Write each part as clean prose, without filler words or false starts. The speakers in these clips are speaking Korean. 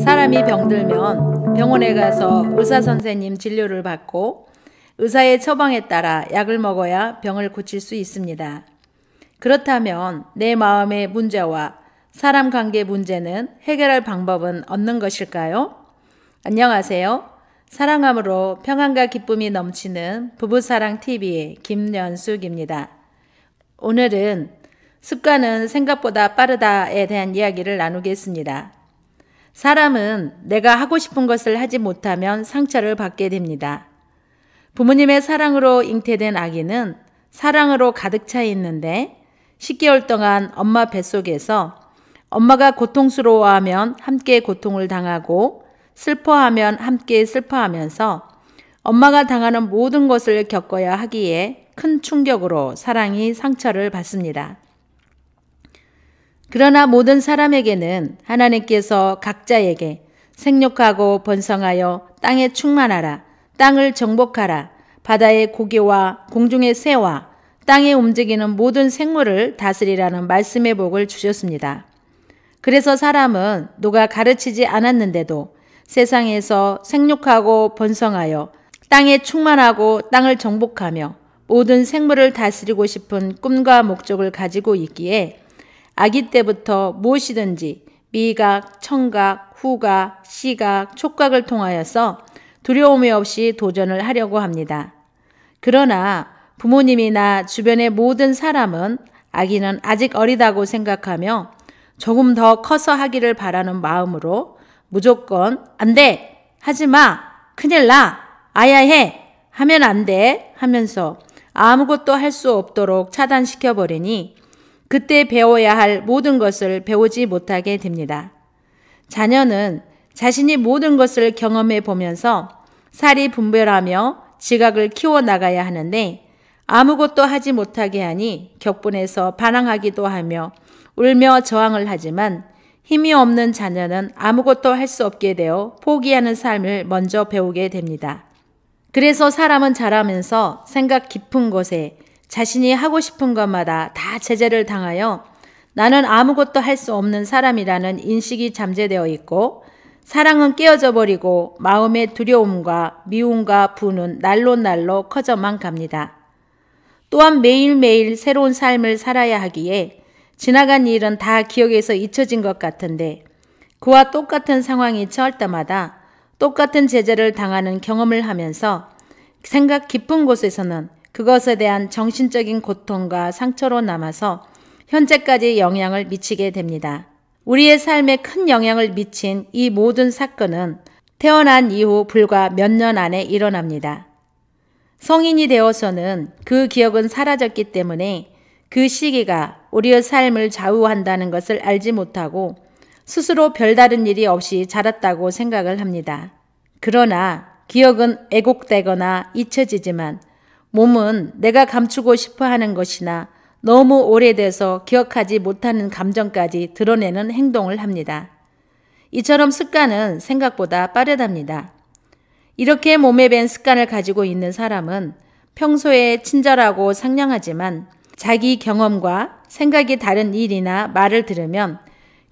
사람이 병들면 병원에 가서 의사 선생님 진료를 받고 의사의 처방에 따라 약을 먹어야 병을 고칠 수 있습니다. 그렇다면 내 마음의 문제와 사람 관계 문제는 해결할 방법은 없는 것일까요? 안녕하세요. 사랑함으로 평안과 기쁨이 넘치는 부부사랑TV의 김연숙입니다. 오늘은 습관은 생각보다 빠르다에 대한 이야기를 나누겠습니다. 사람은 내가 하고 싶은 것을 하지 못하면 상처를 받게 됩니다. 부모님의 사랑으로 잉태된 아기는 사랑으로 가득 차 있는데 10개월 동안 엄마 뱃속에서 엄마가 고통스러워하면 함께 고통을 당하고 슬퍼하면 함께 슬퍼하면서 엄마가 당하는 모든 것을 겪어야 하기에 큰 충격으로 사랑이 상처를 받습니다. 그러나 모든 사람에게는 하나님께서 각자에게 생육하고 번성하여 땅에 충만하라, 땅을 정복하라, 바다의 고기와 공중의 새와 땅에 움직이는 모든 생물을 다스리라는 말씀의 복을 주셨습니다. 그래서 사람은 누가 가르치지 않았는데도 세상에서 생육하고 번성하여 땅에 충만하고 땅을 정복하며 모든 생물을 다스리고 싶은 꿈과 목적을 가지고 있기에 아기 때부터 무엇이든지 미각, 청각, 후각, 시각, 촉각을 통하여서 두려움이 없이 도전을 하려고 합니다. 그러나 부모님이나 주변의 모든 사람은 아기는 아직 어리다고 생각하며 조금 더 커서 하기를 바라는 마음으로 무조건 안 돼! 하지 마! 큰일 나! 아야 해! 하면 안 돼! 하면서 아무것도 할 수 없도록 차단시켜버리니 그때 배워야 할 모든 것을 배우지 못하게 됩니다. 자녀는 자신이 모든 것을 경험해 보면서 살이 분별하며 지각을 키워나가야 하는데 아무것도 하지 못하게 하니 격분해서 반항하기도 하며 울며 저항을 하지만 힘이 없는 자녀는 아무것도 할 수 없게 되어 포기하는 삶을 먼저 배우게 됩니다. 그래서 사람은 자라면서 생각 깊은 곳에 자신이 하고 싶은 것마다 다 제재를 당하여 나는 아무것도 할 수 없는 사람이라는 인식이 잠재되어 있고 사랑은 깨어져 버리고 마음의 두려움과 미움과 분은 날로 커져만 갑니다. 또한 매일매일 새로운 삶을 살아야 하기에 지나간 일은 다 기억에서 잊혀진 것 같은데 그와 똑같은 상황이 처할 때마다 똑같은 제재를 당하는 경험을 하면서 생각 깊은 곳에서는 그것에 대한 정신적인 고통과 상처로 남아서 현재까지 영향을 미치게 됩니다. 우리의 삶에 큰 영향을 미친 이 모든 사건은 태어난 이후 불과 몇 년 안에 일어납니다. 성인이 되어서는 그 기억은 사라졌기 때문에 그 시기가 우리의 삶을 좌우한다는 것을 알지 못하고 스스로 별다른 일이 없이 자랐다고 생각을 합니다. 그러나 기억은 왜곡되거나 잊혀지지만 몸은 내가 감추고 싶어 하는 것이나 너무 오래돼서 기억하지 못하는 감정까지 드러내는 행동을 합니다. 이처럼 습관은 생각보다 빠르답니다. 이렇게 몸에 밴 습관을 가지고 있는 사람은 평소에 친절하고 상냥하지만 자기 경험과 생각이 다른 일이나 말을 들으면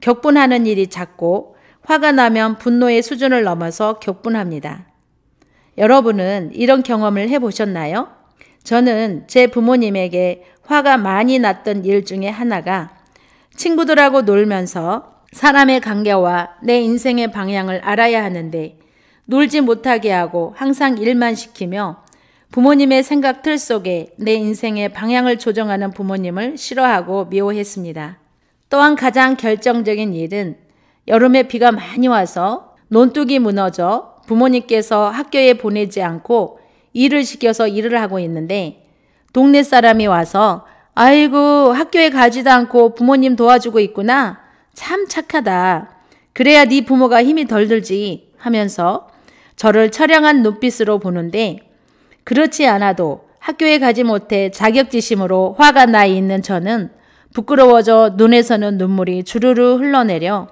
격분하는 일이 잦고 화가 나면 분노의 수준을 넘어서 격분합니다. 여러분은 이런 경험을 해보셨나요? 저는 제 부모님에게 화가 많이 났던 일 중에 하나가 친구들하고 놀면서 사람의 관계와 내 인생의 방향을 알아야 하는데 놀지 못하게 하고 항상 일만 시키며 부모님의 생각 틀 속에 내 인생의 방향을 조정하는 부모님을 싫어하고 미워했습니다. 또한 가장 결정적인 일은 여름에 비가 많이 와서 논둑이 무너져 부모님께서 학교에 보내지 않고 일을 시켜서 일을 하고 있는데 동네 사람이 와서 아이고 학교에 가지도 않고 부모님 도와주고 있구나. 참 착하다. 그래야 네 부모가 힘이 덜 들지 하면서 저를 처량한 눈빛으로 보는데 그렇지 않아도 학교에 가지 못해 자격지심으로 화가 나 있는 저는 부끄러워져 눈에서는 눈물이 주르르 흘러내려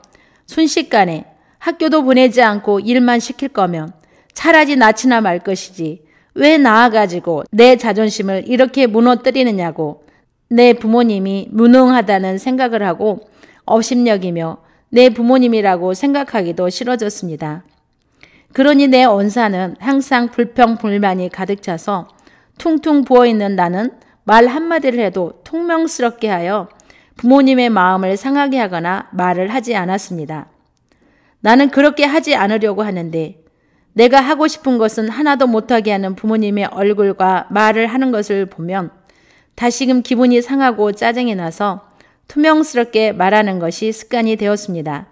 순식간에 학교도 보내지 않고 일만 시킬 거면 차라리 낯이나 말 것이지 왜 나와가지고 내 자존심을 이렇게 무너뜨리느냐고 내 부모님이 무능하다는 생각을 하고 업심여기며 내 부모님이라고 생각하기도 싫어졌습니다. 그러니 내 온사는 항상 불평불만이 가득 차서 퉁퉁 부어있는 나는 말 한마디를 해도 퉁명스럽게 하여 부모님의 마음을 상하게 하거나 말을 하지 않았습니다. 나는 그렇게 하지 않으려고 하는데 내가 하고 싶은 것은 하나도 못하게 하는 부모님의 얼굴과 말을 하는 것을 보면 다시금 기분이 상하고 짜증이 나서 투명스럽게 말하는 것이 습관이 되었습니다.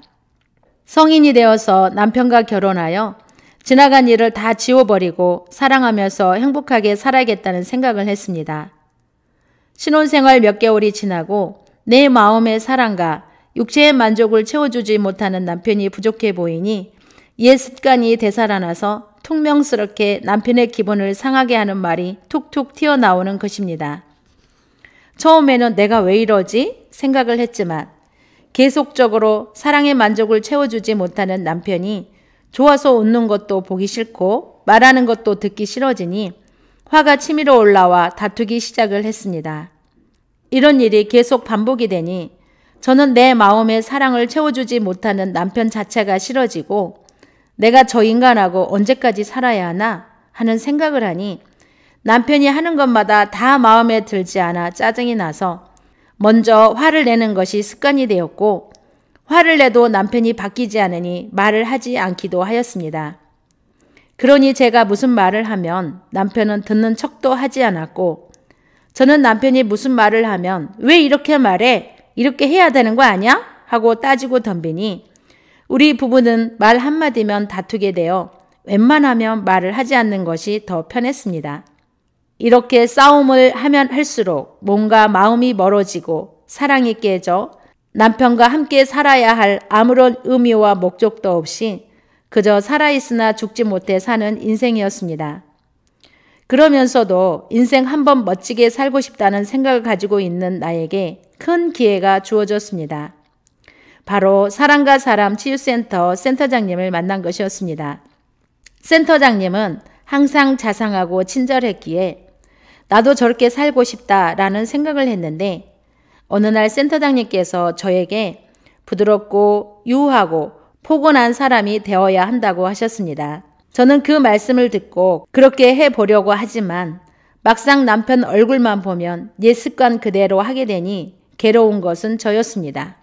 성인이 되어서 남편과 결혼하여 지나간 일을 다 지워버리고 사랑하면서 행복하게 살아야겠다는 생각을 했습니다. 신혼생활 몇 개월이 지나고 내 마음의 사랑과 육체의 만족을 채워주지 못하는 남편이 부족해 보이니 옛 습관이 되살아나서 퉁명스럽게 남편의 기분을 상하게 하는 말이 툭툭 튀어나오는 것입니다. 처음에는 내가 왜 이러지 생각을 했지만 계속적으로 사랑의 만족을 채워주지 못하는 남편이 좋아서 웃는 것도 보기 싫고 말하는 것도 듣기 싫어지니 화가 치밀어 올라와 다투기 시작을 했습니다. 이런 일이 계속 반복이 되니 저는 내 마음의 사랑을 채워주지 못하는 남편 자체가 싫어지고 내가 저 인간하고 언제까지 살아야 하나 하는 생각을 하니 남편이 하는 것마다 다 마음에 들지 않아 짜증이 나서 먼저 화를 내는 것이 습관이 되었고 화를 내도 남편이 바뀌지 않으니 말을 하지 않기도 하였습니다. 그러니 제가 무슨 말을 하면 남편은 듣는 척도 하지 않았고 저는 남편이 무슨 말을 하면 왜 이렇게 말해? 이렇게 해야 되는 거 아니야? 하고 따지고 덤비니 우리 부부는 말 한마디면 다투게 되어 웬만하면 말을 하지 않는 것이 더 편했습니다. 이렇게 싸움을 하면 할수록 뭔가 마음이 멀어지고 사랑이 깨져 남편과 함께 살아야 할 아무런 의미와 목적도 없이 그저 살아있으나 죽지 못해 사는 인생이었습니다. 그러면서도 인생 한번 멋지게 살고 싶다는 생각을 가지고 있는 나에게 큰 기회가 주어졌습니다. 바로 사랑과 사람 치유센터 센터장님을 만난 것이었습니다. 센터장님은 항상 자상하고 친절했기에 나도 저렇게 살고 싶다라는 생각을 했는데 어느 날 센터장님께서 저에게 부드럽고 유하고 포근한 사람이 되어야 한다고 하셨습니다. 저는 그 말씀을 듣고 그렇게 해보려고 하지만 막상 남편 얼굴만 보면 옛 습관 그대로 하게 되니 괴로운 것은 저였습니다.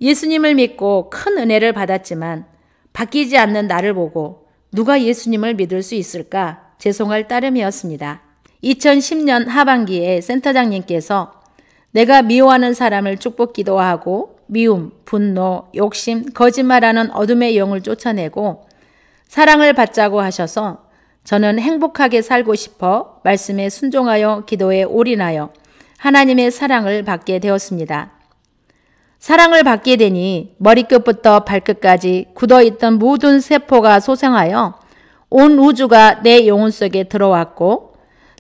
예수님을 믿고 큰 은혜를 받았지만 바뀌지 않는 나를 보고 누가 예수님을 믿을 수 있을까 죄송할 따름이었습니다. 2010년 하반기에 센터장님께서 내가 미워하는 사람을 축복 기도하고 미움, 분노, 욕심, 거짓말하는 어둠의 영을 쫓아내고 사랑을 받자고 하셔서 저는 행복하게 살고 싶어 말씀에 순종하여 기도에 올인하여 하나님의 사랑을 받게 되었습니다. 사랑을 받게 되니 머리끝부터 발끝까지 굳어있던 모든 세포가 소생하여 온 우주가 내 영혼 속에 들어왔고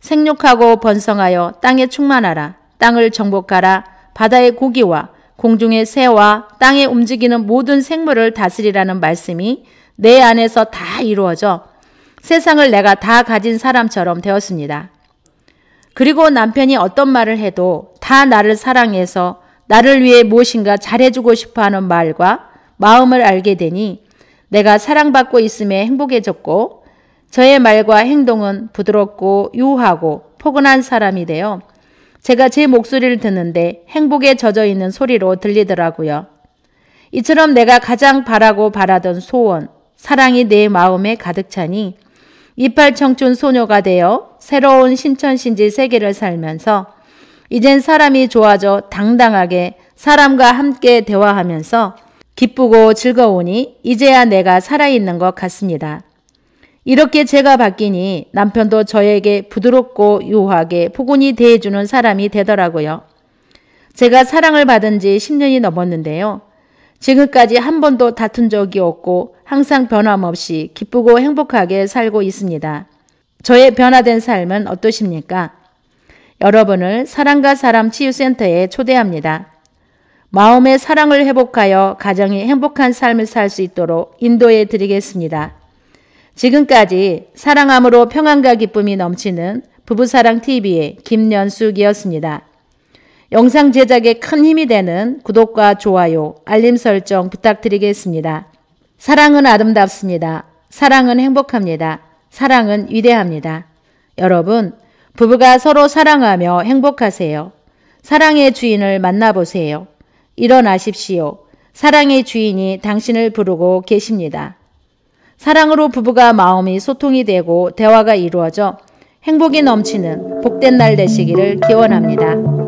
생육하고 번성하여 땅에 충만하라. 땅을 정복하라. 바다의 고기와 공중의 새와 땅에 움직이는 모든 생물을 다스리라는 말씀이 내 안에서 다 이루어져 세상을 내가 다 가진 사람처럼 되었습니다. 그리고 남편이 어떤 말을 해도 다 나를 사랑해서 나를 위해 무엇인가 잘해주고 싶어하는 말과 마음을 알게 되니 내가 사랑받고 있음에 행복해졌고 저의 말과 행동은 부드럽고 유하고 포근한 사람이 되어 제가 제 목소리를 듣는데 행복에 젖어 있는 소리로 들리더라고요. 이처럼 내가 가장 바라고 바라던 소원, 사랑이 내 마음에 가득 차니 이팔 청춘 소녀가 되어 새로운 신천신지 세계를 살면서 이젠 사람이 좋아져 당당하게 사람과 함께 대화하면서 기쁘고 즐거우니 이제야 내가 살아있는 것 같습니다. 이렇게 제가 바뀌니 남편도 저에게 부드럽고 유하게 포근히 대해주는 사람이 되더라고요. 제가 사랑을 받은 지 10년이 넘었는데요. 지금까지 한 번도 다툰 적이 없고 항상 변함없이 기쁘고 행복하게 살고 있습니다. 저의 변화된 삶은 어떠십니까? 여러분을 사랑과 사람 치유센터에 초대합니다. 마음의 사랑을 회복하여 가정이 행복한 삶을 살 수 있도록 인도해 드리겠습니다. 지금까지 사랑함으로 평안과 기쁨이 넘치는 부부사랑TV의 김연숙이었습니다. 영상 제작에 큰 힘이 되는 구독과 좋아요, 알림 설정 부탁드리겠습니다. 사랑은 아름답습니다. 사랑은 행복합니다. 사랑은 위대합니다. 여러분, 부부가 서로 사랑하며 행복하세요. 사랑의 주인을 만나보세요. 일어나십시오. 사랑의 주인이 당신을 부르고 계십니다. 사랑으로 부부가 마음이 소통이 되고 대화가 이루어져 행복이 넘치는 복된 날 되시기를 기원합니다.